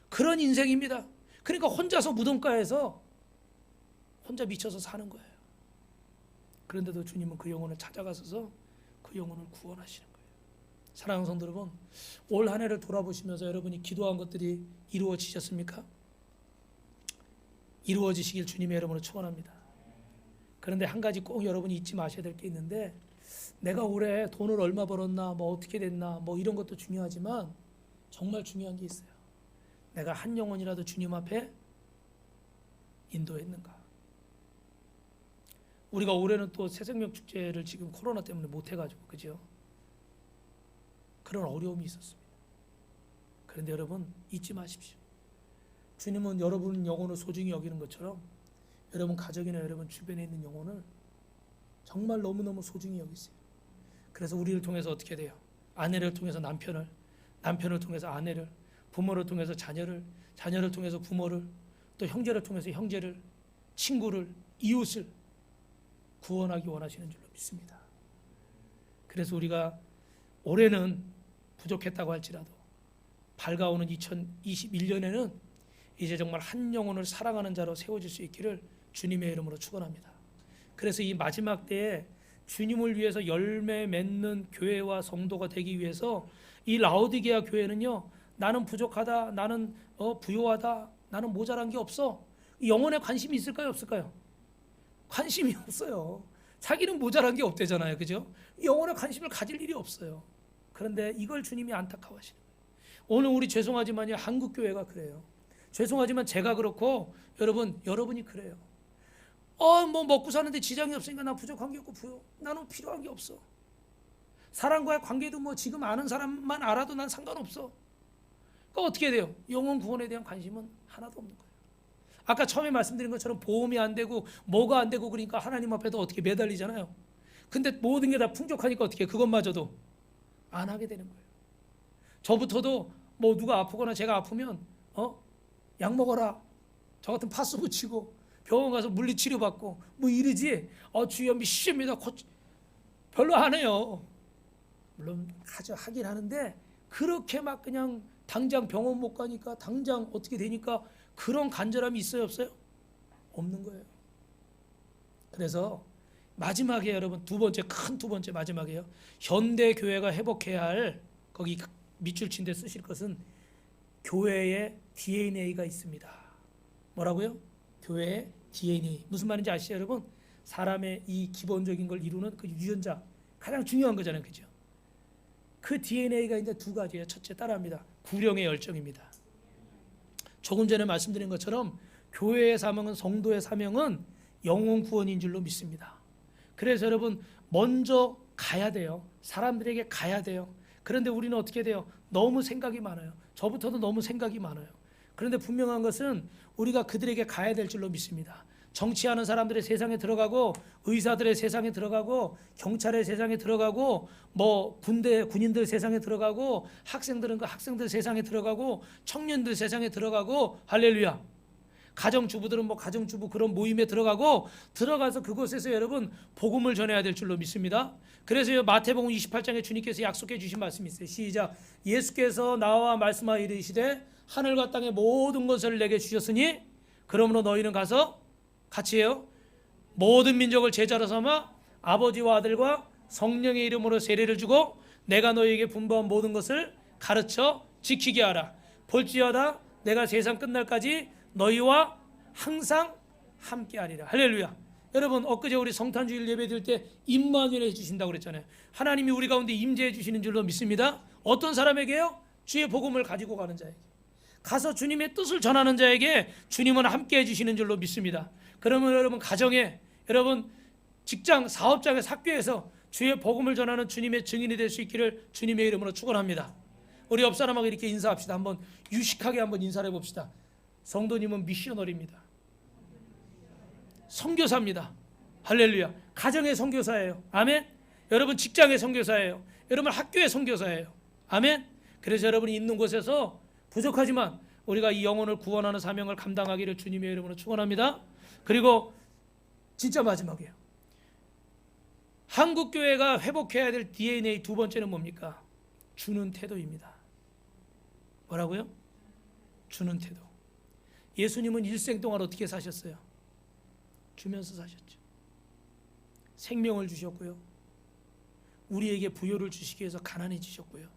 그런 인생입니다. 그러니까 혼자서 무덤가에서 혼자 미쳐서 사는 거예요. 그런데도 주님은 그 영혼을 찾아가셔서 그 영혼을 구원하시는 거예요. 사랑하는 성도 여러분, 올 한 해를 돌아보시면서 여러분이 기도한 것들이 이루어지셨습니까? 이루어지시길 주님의 이름으로 축원합니다. 그런데 한 가지 꼭 여러분이 잊지 마셔야 될 게 있는데, 내가 올해 돈을 얼마 벌었나, 뭐 어떻게 됐나, 뭐 이런 것도 중요하지만 정말 중요한 게 있어요. 내가 한 영혼이라도 주님 앞에 인도했는가? 우리가 올해는 또 새생명 축제를 지금 코로나 때문에 못 해가지고, 그죠? 그런 어려움이 있었습니다. 그런데 여러분, 잊지 마십시오. 주님은 여러분 영혼을 소중히 여기는 것처럼 여러분 가족이나 여러분 주변에 있는 영혼을 정말 너무너무 소중히 여기세요. 그래서 우리를 통해서 어떻게 돼요? 아내를 통해서 남편을, 남편을 통해서 아내를, 부모를 통해서 자녀를, 자녀를 통해서 부모를, 또 형제를 통해서 형제를, 친구를, 이웃을 구원하기 원하시는 줄로 믿습니다. 그래서 우리가 올해는 부족했다고 할지라도 밝아오는 2021년에는 이제 정말 한 영혼을 사랑하는 자로 세워질 수 있기를 주님의 이름으로 축원합니다. 그래서 이 마지막 때에 주님을 위해서 열매 맺는 교회와 성도가 되기 위해서 이 라오디게아 교회는요, 나는 부족하다, 나는 부요하다, 나는 모자란 게 없어, 영혼에 관심이 있을까요, 없을까요? 관심이 없어요. 자기는 모자란 게 없대잖아요, 그죠? 영혼에 관심을 가질 일이 없어요. 그런데 이걸 주님이 안타까워하시는 거예요. 오늘 우리 죄송하지만요, 한국 교회가 그래요. 죄송하지만 제가 그렇고 여러분이 그래요. 뭐 먹고 사는데 지장이 없으니까 나 부족한 게 없고 부요. 나는 필요한 게 없어. 사람과의 관계도 뭐 지금 아는 사람만 알아도 난 상관없어. 그러니까 어떻게 돼요? 영혼 구원에 대한 관심은 하나도 없는 거예요. 아까 처음에 말씀드린 것처럼 보험이 안 되고 뭐가 안 되고 그러니까 하나님 앞에도 어떻게 매달리잖아요. 근데 모든 게 다 풍족하니까 어떻게 그것마저도 안 하게 되는 거예요. 저부터도 뭐 누가 아프거나 제가 아프면 약 먹어라, 저 같은 파스 붙이고 병원 가서 물리치료 받고 뭐 이러지, 주여 미십니다 별로 안 해요. 물론 하긴 하는데 그렇게 막 그냥 당장 병원 못 가니까 당장 어떻게 되니까 그런 간절함이 있어요, 없어요? 없는 거예요. 그래서 마지막에 여러분 두 번째 마지막에요, 현대 교회가 회복해야 할, 거기 밑줄 친 데 쓰실 것은 교회의 DNA가 있습니다. 뭐라고요? 교회의 DNA. 무슨 말인지 아시죠, 여러분? 사람의 이 기본적인 걸 이루는 그 유전자, 가장 중요한 거잖아요, 그죠? 그 DNA가 이제 두 가지예요. 첫째, 따라합니다. 구령의 열정입니다. 조금 전에 말씀드린 것처럼 교회의 사명은, 성도의 사명은 영혼 구원인 줄로 믿습니다. 그래서 여러분 먼저 가야 돼요. 사람들에게 가야 돼요. 그런데 우리는 어떻게 돼요? 너무 생각이 많아요. 저부터도 너무 생각이 많아요. 그런데 분명한 것은 우리가 그들에게 가야 될 줄로 믿습니다. 정치하는 사람들의 세상에 들어가고, 의사들의 세상에 들어가고, 경찰의 세상에 들어가고, 뭐 군인들 세상에 들어가고, 학생들은 그 학생들 세상에 들어가고, 청년들 세상에 들어가고, 할렐루야. 가정주부들은 뭐 가정주부 그런 모임에 들어가서 그곳에서 여러분 복음을 전해야 될 줄로 믿습니다. 그래서 마태복음 28장에 주님께서 약속해 주신 말씀이 있어요. 시작. 예수께서 나와 말씀하여 이르시되 하늘과 땅의 모든 것을 내게 주셨으니 그러므로 너희는 가서 같이 해요. 모든 민족을 제자로 삼아 아버지와 아들과 성령의 이름으로 세례를 주고 내가 너희에게 분부한 모든 것을 가르쳐 지키게 하라. 볼지어다 내가 세상 끝날까지 너희와 항상 함께하리라. 할렐루야. 여러분 엊그제 우리 성탄주일 예배 드릴 때 임마누엘 해주신다고 그랬잖아요. 하나님이 우리 가운데 임재해 주시는 줄로 믿습니다. 어떤 사람에게요? 주의 복음을 가지고 가는 자에게. 가서 주님의 뜻을 전하는 자에게 주님은 함께 해주시는 줄로 믿습니다. 그러면 여러분 가정에, 여러분 직장, 사업장에, 학교에서 주의 복음을 전하는 주님의 증인이 될 수 있기를 주님의 이름으로 축원합니다. 우리 옆 사람하고 이렇게 인사합시다. 한번 유식하게 한번 인사를 해봅시다. 성도님은 미셔너리입니다. 선교사입니다. 할렐루야. 가정의 선교사예요. 아멘. 여러분 직장의 선교사예요. 여러분 학교의 선교사예요. 아멘. 그래서 여러분이 있는 곳에서 부족하지만 우리가 이 영혼을 구원하는 사명을 감당하기를 주님의 이름으로 축원합니다. 그리고 진짜 마지막이에요. 한국 교회가 회복해야 될 DNA 두 번째는 뭡니까? 주는 태도입니다. 뭐라고요? 주는 태도. 예수님은 일생 동안 어떻게 사셨어요? 주면서 사셨죠. 생명을 주셨고요. 우리에게 부요를 주시기 위해서 가난해지셨고요.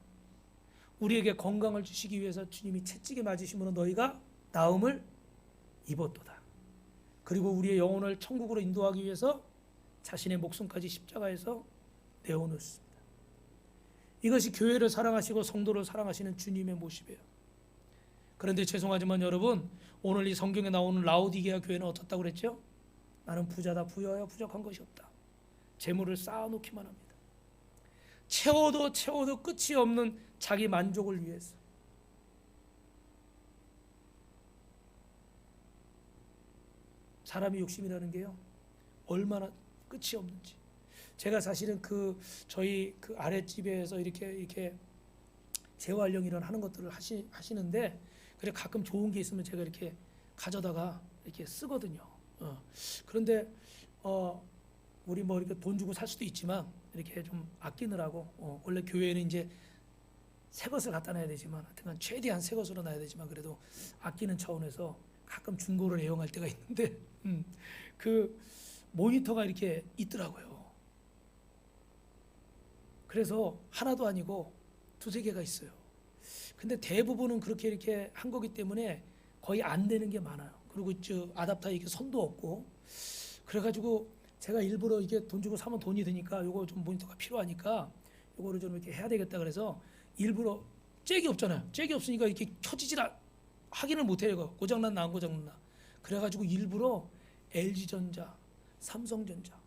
우리에게 건강을 주시기 위해서 주님이 채찍에 맞으심으로 너희가 나음을 입었도다. 그리고 우리의 영혼을 천국으로 인도하기 위해서 자신의 목숨까지 십자가에서 내어놓습니다. 이것이 교회를 사랑하시고 성도를 사랑하시는 주님의 모습이에요. 그런데 죄송하지만 여러분, 오늘 이 성경에 나오는 라오디게아 교회는 어떻다고 그랬죠? 나는 부자다, 부여하여 부족한 것이 없다. 재물을 쌓아놓기만 합니다. 채워도 채워도 끝이 없는 자기 만족을 위해서. 사람의 욕심이라는 게요, 얼마나 끝이 없는지. 제가 사실은 저희 아랫집에서 이렇게 재활용 이런 하는 것들을 하시는데, 그래 가끔 좋은 게 있으면 제가 이렇게 가져다가 이렇게 쓰거든요. 그런데 우리 뭐 이렇게 돈 주고 살 수도 있지만 이렇게 좀 아끼느라고, 원래 교회는 이제 새 것을 갖다 놔야 되지만, 하여튼 최대한 새 것으로 놔야 되지만, 그래도 아끼는 차원에서 가끔 중고를 애용할 때가 있는데, 그 모니터가 이렇게 있더라고요. 그래서 하나도 아니고 두세 개가 있어요. 근데 대부분은 그렇게 이렇게 한 거기 때문에 거의 안 되는 게 많아요. 그리고 아답터 이게 선도 없고, 그래가지고 제가 일부러 이게 돈 주고 사면 돈이 드니까 요거 좀 모니터가 필요하니까 요거를 좀 이렇게 해야 되겠다 그래서 일부러, 잭이 없잖아요. 잭이 없으니까 이렇게 하기를 못해요. 고장났나 안 고장났나. 그래가지고 일부러 LG전자, 삼성전자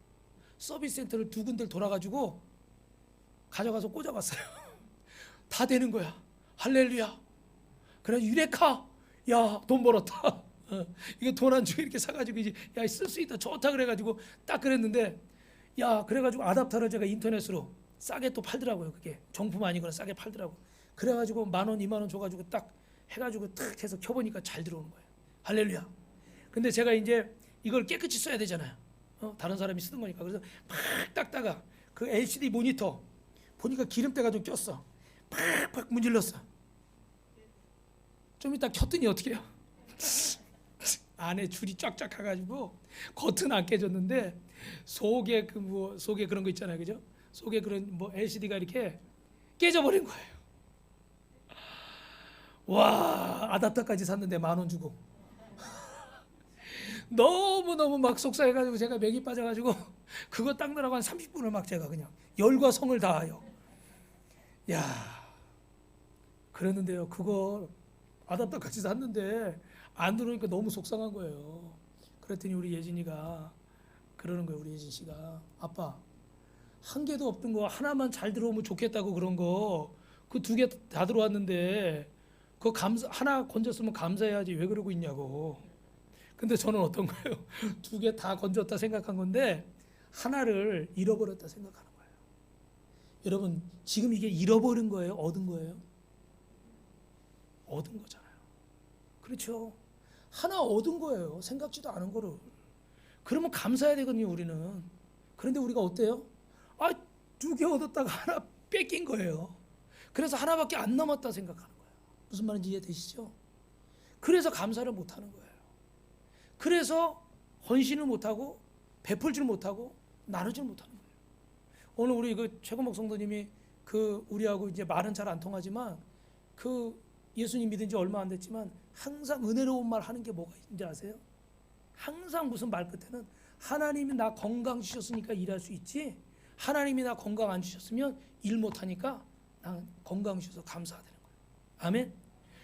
서비스 센터를 두 군데를 돌아가지고 가져가서 꽂아봤어요. 다 되는 거야. 할렐루야. 그래 유레카, 야 돈 벌었다. 이거 돈 안 주고 이렇게 사가지고 이제 야 쓸 수 있다, 좋다 그래가지고 딱 그랬는데, 야 그래가지고 아답터를 제가 인터넷으로 싸게 또 팔더라고요. 그게 정품 아니거나 싸게 팔더라고. 그래가지고 10,000원 20,000원 줘가지고 딱 해가지고 탁 해서 켜보니까 잘 들어오는 거예요. 할렐루야. 근데 제가 이제 이걸 깨끗이 써야 되잖아요. 다른 사람이 쓰는 거니까. 그래서 팍 닦다가 그 LCD 모니터 보니까 기름때가 좀 꼈어. 팍팍 문질렀어. 좀 이따 켰더니 어떻게 해요? 안에 줄이 쫙쫙 가가지고 겉은 안 깨졌는데 속에 속에 그런 거 있잖아요, 그죠? 속에 그런 LCD가 이렇게 깨져버린 거예요. 와, 아답터까지 샀는데 10,000원 주고 너무 막 속상해가지고 제가 맥이 빠져가지고 그거 닦느라고 한 30분을 막 제가 그냥 열과 성을 다하여, 야 그랬는데요. 그거 아답터까지 샀는데 안 들어오니까 너무 속상한 거예요. 그랬더니 우리 예진이가 그러는 거예요. 우리 예진 씨가, 아빠 한 개도 없던 거 하나만 잘 들어오면 좋겠다고 그런 거, 그 2개 다 들어왔는데 그거 하나 건졌으면 감사해야지 왜 그러고 있냐고. 근데 저는 어떤 거예요? 2개 다 건졌다 생각한 건데 하나를 잃어버렸다 생각하는 거예요. 여러분 지금 이게 잃어버린 거예요? 얻은 거예요? 얻은 거잖아요. 그렇죠? 하나 얻은 거예요. 생각지도 않은 거를. 그러면 감사해야 되거든요, 우리는. 그런데 우리가 어때요? 2개 얻었다가 하나 뺏긴 거예요. 그래서 하나밖에 안 남았다 생각하는 거예요. 무슨 말인지 이해되시죠? 그래서 감사를 못 하는 거예요. 그래서 헌신을 못 하고 베풀지를 못하고 나누지를 못하는 거예요. 오늘 우리 최건복 성도님이 우리하고 이제 말은 잘 안 통하지만 예수님 믿은 지 얼마 안 됐지만 항상 은혜로운 말 하는 게 뭐가 있는지 아세요? 항상 무슨 말 끝에는 하나님이 나 건강 주셨으니까 일할 수 있지, 하나님이 나 건강 안 주셨으면 일 못하니까 난 건강 주셔서 감사하다는 거예요. 아멘.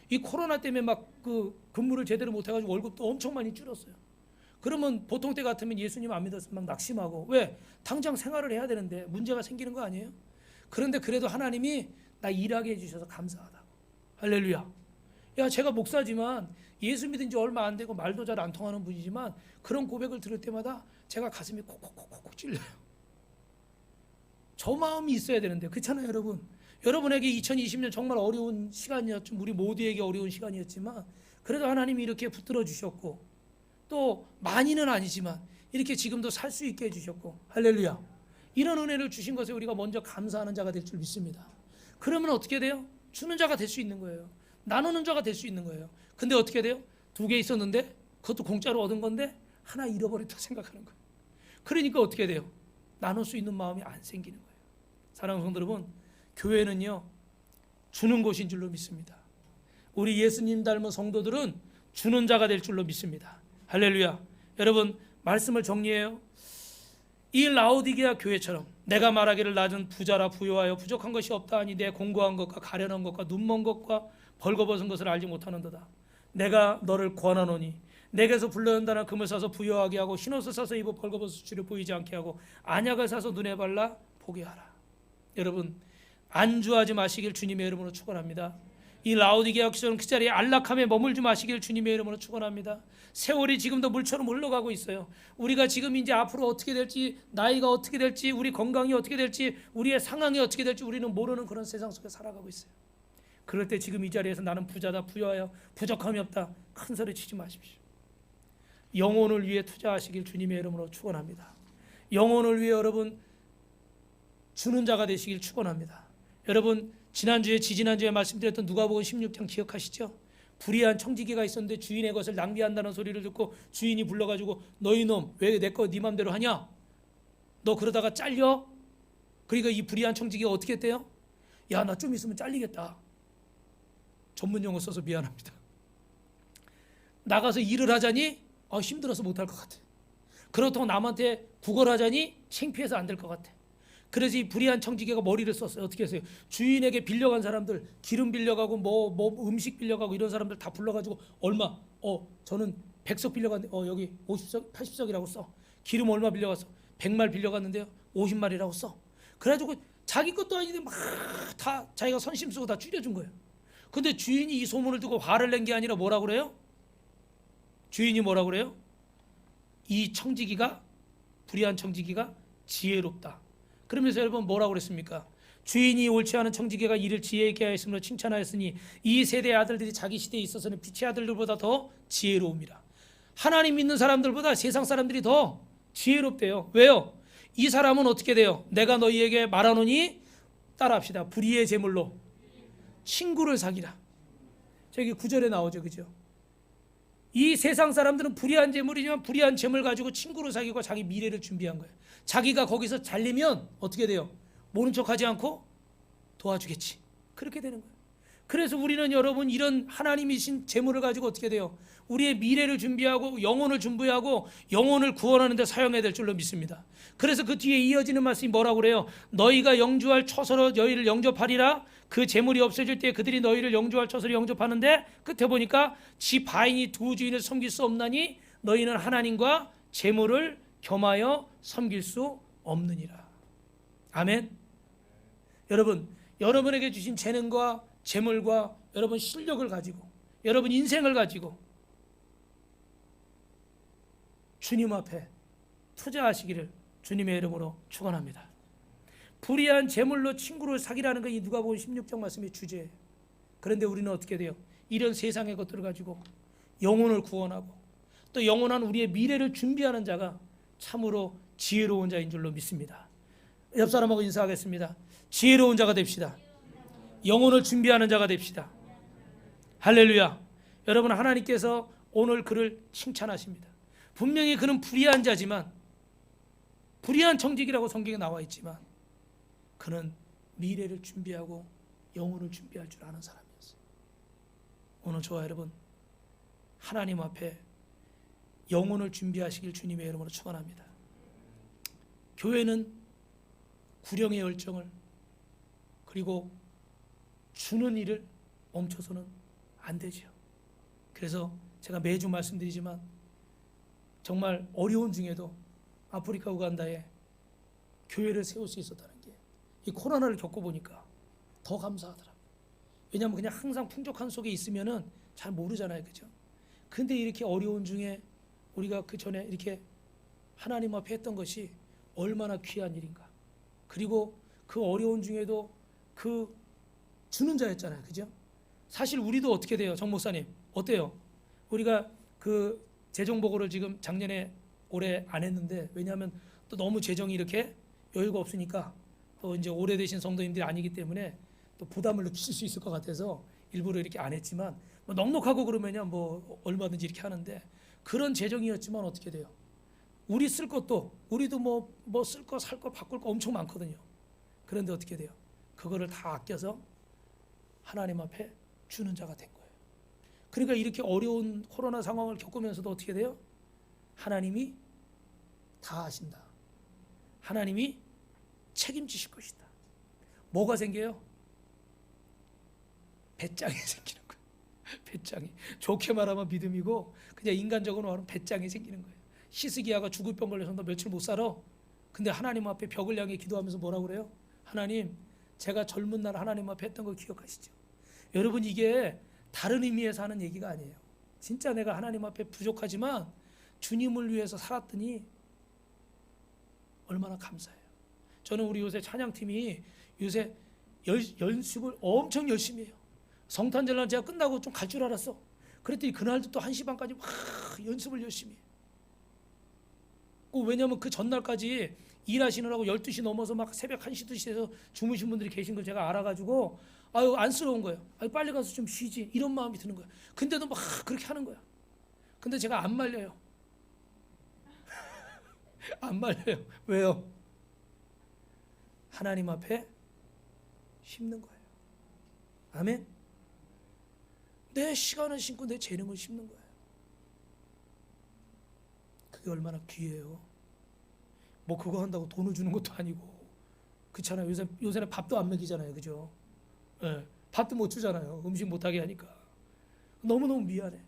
이 코로나 때문에 막 그 근무를 제대로 못 해가지고 월급도 엄청 많이 줄었어요. 그러면 보통 때 같으면 예수님 안 믿었으면 막 낙심하고, 왜? 당장 생활을 해야 되는데 문제가 생기는 거 아니에요? 그런데 그래도 하나님이 나 일하게 해주셔서 감사하다고. 할렐루야. 야, 제가 목사지만 예수 믿은 지 얼마 안 되고 말도 잘 안 통하는 분이지만 그런 고백을 들을 때마다 제가 가슴이 콕콕콕콕 찔려요. 저 마음이 있어야 되는데, 그렇잖아요 여러분. 여러분에게 2020년 정말 어려운 시간이었죠. 우리 모두에게 어려운 시간이었지만 그래도 하나님이 이렇게 붙들어 주셨고, 또 많이는 아니지만 이렇게 지금도 살 수 있게 해주셨고, 할렐루야. 이런 은혜를 주신 것에 우리가 먼저 감사하는 자가 될 줄 믿습니다. 그러면 어떻게 돼요? 주는 자가 될 수 있는 거예요. 나누는 자가 될 수 있는 거예요. 근데 어떻게 돼요? 2개 있었는데 그것도 공짜로 얻은 건데 하나 잃어버렸다 생각하는 거예요. 그러니까 어떻게 돼요? 나눌 수 있는 마음이 안 생기는 거예요. 사랑하는 성도 여러분, 교회는요 주는 곳인 줄로 믿습니다. 우리 예수님 닮은 성도들은 주는 자가 될 줄로 믿습니다. 할렐루야. 여러분, 말씀을 정리해요. 이 라오디게아 교회처럼 내가 말하기를 나는 부자라 부요하여 부족한 것이 없다 하니 내 공고한 것과 가련한 것과 눈먼 것과 벌거벗은 것을 알지 못하는도다. 내가 너를 권하노니 내게서 불러낸다는 금을 사서 부요하게 하고 흰옷을 사서 입어 벌거벗은 수치를 보이지 않게 하고 안약을 사서 눈에 발라 보게 하라. 여러분, 안주하지 마시길 주님의 이름으로 축원합니다. 이 라오디게아 교회처럼 그 자리에 안락함에 머물지 마시길 주님의 이름으로 축원합니다. 세월이 지금도 물처럼 흘러가고 있어요. 우리가 지금 이제 앞으로 어떻게 될지, 나이가 어떻게 될지, 우리 건강이 어떻게 될지, 우리의 상황이 어떻게 될지 우리는 모르는 그런 세상 속에 살아가고 있어요. 그럴 때 지금 이 자리에서 나는 부자다, 부여하여 부족함이 없다, 큰 소리 치지 마십시오. 영혼을 위해 투자하시길 주님의 이름으로 축원합니다. 영혼을 위해 여러분 주는 자가 되시길 축원합니다. 여러분, 지난주에 지지난주에 말씀드렸던 누가복음 16장 기억하시죠? 불의한 청지기가 있었는데 주인의 것을 낭비한다는 소리를 듣고 주인이 불러가지고 너희 놈 왜 내 거 네 맘대로 하냐? 너 그러다가 잘려? 그러니까 이 불의한 청지기가 어떻게 했대요? 야, 나 좀 있으면 잘리겠다. 전문 용어 써서 미안합니다. 나가서 일을 하자니 힘들어서 못할 것 같아. 그렇다고 남한테 구걸하자니 창피해서 안 될 것 같아. 그래서 이 불의한 청지기가 머리를 썼어요. 어떻게 했어요? 주인에게 빌려간 사람들, 기름 빌려가고 뭐 음식 빌려가고 이런 사람들 다 불러가지고 얼마? 저는 100석 빌려갔는데 여기 50석, 80석이라고 써. 기름 얼마 빌려갔어? 100말 빌려갔는데요 50말이라고 써. 그래가지고 자기 것도 아닌데 막 다 자기가 선심 쓰고 다 줄여준 거예요. 근데 주인이 이 소문을 듣고 화를 낸 게 아니라 뭐라 그래요? 주인이 뭐라 그래요? 이 청지기가, 불의한 청지기가 지혜롭다. 그러면서 여러분 뭐라고 그랬습니까? 주인이 옳지 않은 청지기가 이를 지혜 있게 하였으므로 칭찬하였으니 이 세대의 아들들이 자기 시대에 있어서는 빛의 아들들보다 더 지혜로움이라. 하나님 믿는 사람들보다 세상 사람들이 더 지혜롭대요. 왜요? 이 사람은 어떻게 돼요? 내가 너희에게 말하노니 따라합시다. 불의의 제물로 친구를 사귀라. 저기 9절에 나오죠, 그죠? 이 세상 사람들은 불의한 재물이지만 불의한 재물 가지고 친구를 사귀고 자기 미래를 준비한 거예요. 자기가 거기서 잘리면 어떻게 돼요? 모른 척하지 않고 도와주겠지. 그렇게 되는 거예요. 그래서 우리는 여러분 이런 하나님이신 재물을 가지고 어떻게 돼요? 우리의 미래를 준비하고 영혼을 준비하고 영혼을 구원하는 데 사용해야 될 줄로 믿습니다. 그래서 그 뒤에 이어지는 말씀이 뭐라고 그래요? 너희가 영주할 처소로 너희를 영접하리라. 그 재물이 없어질 때 그들이 너희를 영주할 처소로 영접하는데 끝에 보니까 지 바인이 두 주인을 섬길 수 없나니 너희는 하나님과 재물을 겸하여 섬길 수 없느니라. 아멘. 여러분, 여러분에게 주신 재능과 재물과 여러분 실력을 가지고 여러분 인생을 가지고 주님 앞에 투자하시기를 주님의 이름으로 축원합니다. 불의한 재물로 친구를 사귀라는 건 이 누가복음 16장 말씀의 주제예요. 그런데 우리는 어떻게 돼요? 이런 세상의 것들을 가지고 영혼을 구원하고 또 영원한 우리의 미래를 준비하는 자가 참으로 지혜로운 자인 줄로 믿습니다. 옆 사람하고 인사하겠습니다. 지혜로운 자가 됩시다. 영혼을 준비하는 자가 됩시다. 할렐루야. 여러분, 하나님께서 오늘 그를 칭찬하십니다. 분명히 그는 불의한 자지만, 불의한 청지기라고 성경에 나와 있지만 그는 미래를 준비하고 영혼을 준비할 줄 아는 사람이었어요. 오늘 저와 여러분 하나님 앞에 영혼을 준비하시길 주님의 이름으로 축원합니다. 교회는 구령의 열정을 그리고 주는 일을 멈춰서는 안 되죠. 그래서 제가 매주 말씀드리지만 정말 어려운 중에도 아프리카 우간다에 교회를 세울 수 있었다는 게 이 코로나를 겪어보니까 더 감사하더라고요. 왜냐하면 그냥 항상 풍족한 속에 있으면은 잘 모르잖아요, 그죠? 근데 이렇게 어려운 중에 우리가 그 전에 이렇게 하나님 앞에 했던 것이 얼마나 귀한 일인가. 그리고 그 어려운 중에도 그 주는 자였잖아요, 그죠? 사실 우리도 어떻게 돼요, 정 목사님? 어때요? 우리가 그 재정보고를 지금 작년에 올해 안 했는데, 왜냐하면 또 너무 재정이 이렇게 여유가 없으니까, 또 이제 오래되신 성도님들이 아니기 때문에 또 부담을 느끼실 수 있을 것 같아서 일부러 이렇게 안 했지만, 뭐 넉넉하고 그러면요 뭐 얼마든지 이렇게 하는데, 그런 재정이었지만 어떻게 돼요? 우리 쓸 것도, 우리도 뭐 쓸 거, 살 거, 바꿀 거 엄청 많거든요. 그런데 어떻게 돼요? 그거를 다 아껴서 하나님 앞에 주는 자가 된 거예요. 그러니까 이렇게 어려운 코로나 상황을 겪으면서도 어떻게 돼요? 하나님이 다 하신다. 하나님이 책임지실 것이다. 뭐가 생겨요? 배짱이 생기는 거예요. 배짱이. 좋게 말하면 믿음이고, 그냥 인간적으로 말하면 배짱이 생기는 거예요. 히스기야가 죽을 병 걸려서 너 며칠 못 살아. 근데 하나님 앞에 벽을 향해 기도하면서 뭐라고 그래요? 하나님, 제가 젊은 날 하나님 앞에 했던 거 기억하시죠? 여러분, 이게 다른 의미에서 하는 얘기가 아니에요. 진짜 내가 하나님 앞에 부족하지만 주님을 위해서 살았더니 얼마나 감사해요. 저는 우리 요새 찬양팀이 요새 연습을 엄청 열심히 해요. 성탄절날 제가 끝나고 좀 갈 줄 알았어. 그랬더니 그날도 또 1시 반까지 막 연습을 열심히 해요. 왜냐하면 그 전날까지 일하시느라고 12시 넘어서 막 새벽 1시, 2시에서 주무신 분들이 계신 걸 제가 알아가지고 아유 안쓰러운 거예요. 아유 빨리 가서 좀 쉬지, 이런 마음이 드는 거예요. 근데도 막 그렇게 하는 거야. 근데 제가 안 말려요. 안 말려요. 왜요? 하나님 앞에 심는 거예요. 아멘. 내 시간을 심고 내 재능을 심는 거예요. 그게 얼마나 귀해요. 뭐 그거 한다고 돈을 주는 것도 아니고, 그렇잖아요. 요새는 밥도 안 먹이잖아요, 그죠? 예, 밥도 못 주잖아요. 음식 못하게 하니까. 너무너무 미안해.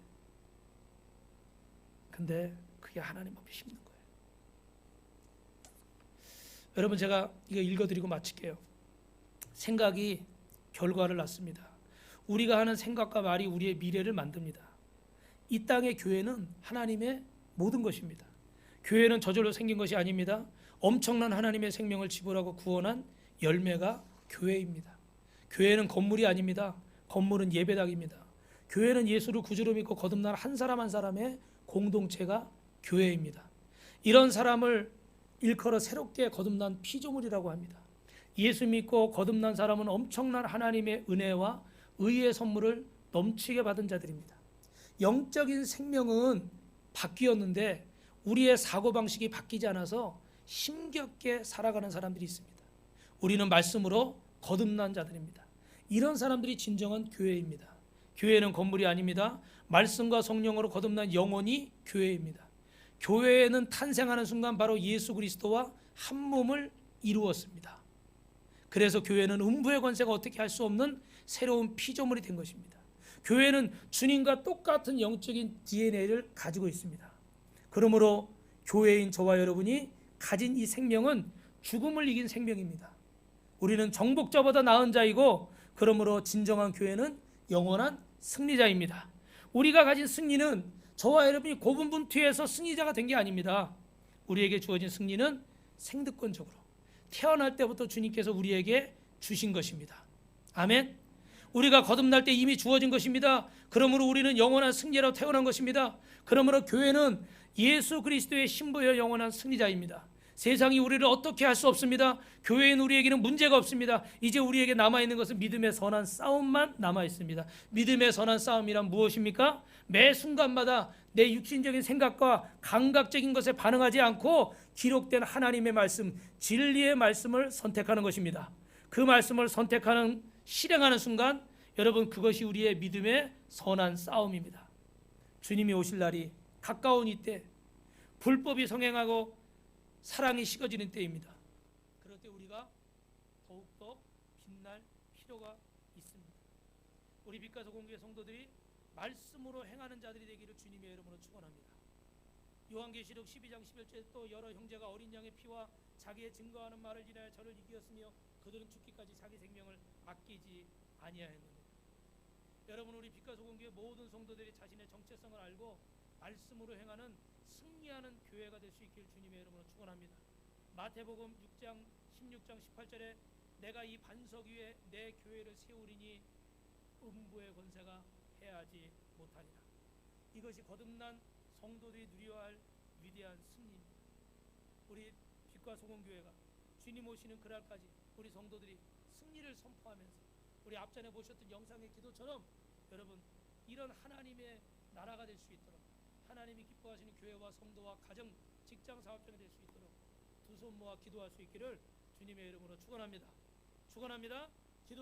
근데 그게 하나님 앞에 심는 거예요. 여러분, 제가 이거 읽어드리고 마칠게요. 생각이 결과를 낳습니다. 우리가 하는 생각과 말이 우리의 미래를 만듭니다. 이 땅의 교회는 하나님의 모든 것입니다. 교회는 저절로 생긴 것이 아닙니다. 엄청난 하나님의 생명을 지불하고 구원한 열매가 교회입니다. 교회는 건물이 아닙니다. 건물은 예배당입니다. 교회는 예수를 구주로 믿고 거듭난 한 사람 한 사람의 공동체가 교회입니다. 이런 사람을 일컬어 새롭게 거듭난 피조물이라고 합니다. 예수 믿고 거듭난 사람은 엄청난 하나님의 은혜와 의의 선물을 넘치게 받은 자들입니다. 영적인 생명은 바뀌었는데 우리의 사고방식이 바뀌지 않아서 힘겹게 살아가는 사람들이 있습니다. 우리는 말씀으로 거듭난 자들입니다. 이런 사람들이 진정한 교회입니다. 교회는 건물이 아닙니다. 말씀과 성령으로 거듭난 영혼이 교회입니다. 교회는 탄생하는 순간 바로 예수 그리스도와 한 몸을 이루었습니다. 그래서 교회는 음부의 권세가 어떻게 할 수 없는 새로운 피조물이 된 것입니다. 교회는 주님과 똑같은 영적인 DNA를 가지고 있습니다. 그러므로 교회인 저와 여러분이 가진 이 생명은 죽음을 이긴 생명입니다. 우리는 정복자보다 나은 자이고, 그러므로 진정한 교회는 영원한 승리자입니다. 우리가 가진 승리는 저와 여러분이 고분분투해서 승리자가 된 게 아닙니다. 우리에게 주어진 승리는 생득권적으로 태어날 때부터 주님께서 우리에게 주신 것입니다. 아멘. 우리가 거듭날 때 이미 주어진 것입니다. 그러므로 우리는 영원한 승리자로 태어난 것입니다. 그러므로 교회는 예수 그리스도의 신부여 영원한 승리자입니다. 세상이 우리를 어떻게 할 수 없습니다. 교회인 우리에게는 문제가 없습니다. 이제 우리에게 남아있는 것은 믿음의 선한 싸움만 남아있습니다. 믿음의 선한 싸움이란 무엇입니까? 매 순간마다 내 육신적인 생각과 감각적인 것에 반응하지 않고 기록된 하나님의 말씀, 진리의 말씀을 선택하는 것입니다. 그 말씀을 선택하는, 실행하는 순간 여러분, 그것이 우리의 믿음의 선한 싸움입니다. 주님이 오실 날이 가까운 이때, 불법이 성행하고 사랑이 식어지는 때입니다. 그럴 때 우리가 더욱더 빛날 필요가 있습니다. 우리 빛가서 공교회 성도들이 말씀으로 행하는 자들이 되기를 주님의 이름으로 축원합니다. 요한계시록 12장 11절에 또 여러 형제가 어린 양의 피와 자기의 증거하는 말을 인하여 저를 이기었으며 그들은 죽기까지 자기 생명을 아끼지 아니하였느니라. 여러분, 우리 빛과 소금교회 모든 성도들이 자신의 정체성을 알고 말씀으로 행하는 승리하는 교회가 될 수 있기를 주님의 이름으로 축원합니다. 마태복음 6장 16장 18절에 내가 이 반석 위에 내 교회를 세우리니 음부의 권세가 해하지 못하리라. 이것이 거듭난 성도들이 누려야 할 위대한 승리입니다. 우리 빛과 소금교회가 주님 오시는 그날까지 우리 성도들이 승리를 선포하면서 우리 앞전에 보셨던 영상의 기도처럼 여러분 이런 하나님의 나라가 될 수 있도록, 하나님이 기뻐하시는 교회와 성도와 가정, 직장, 사업장이 될 수 있도록 두 손 모아 기도할 수 있기를 주님의 이름으로 축원합니다. 축원합니다.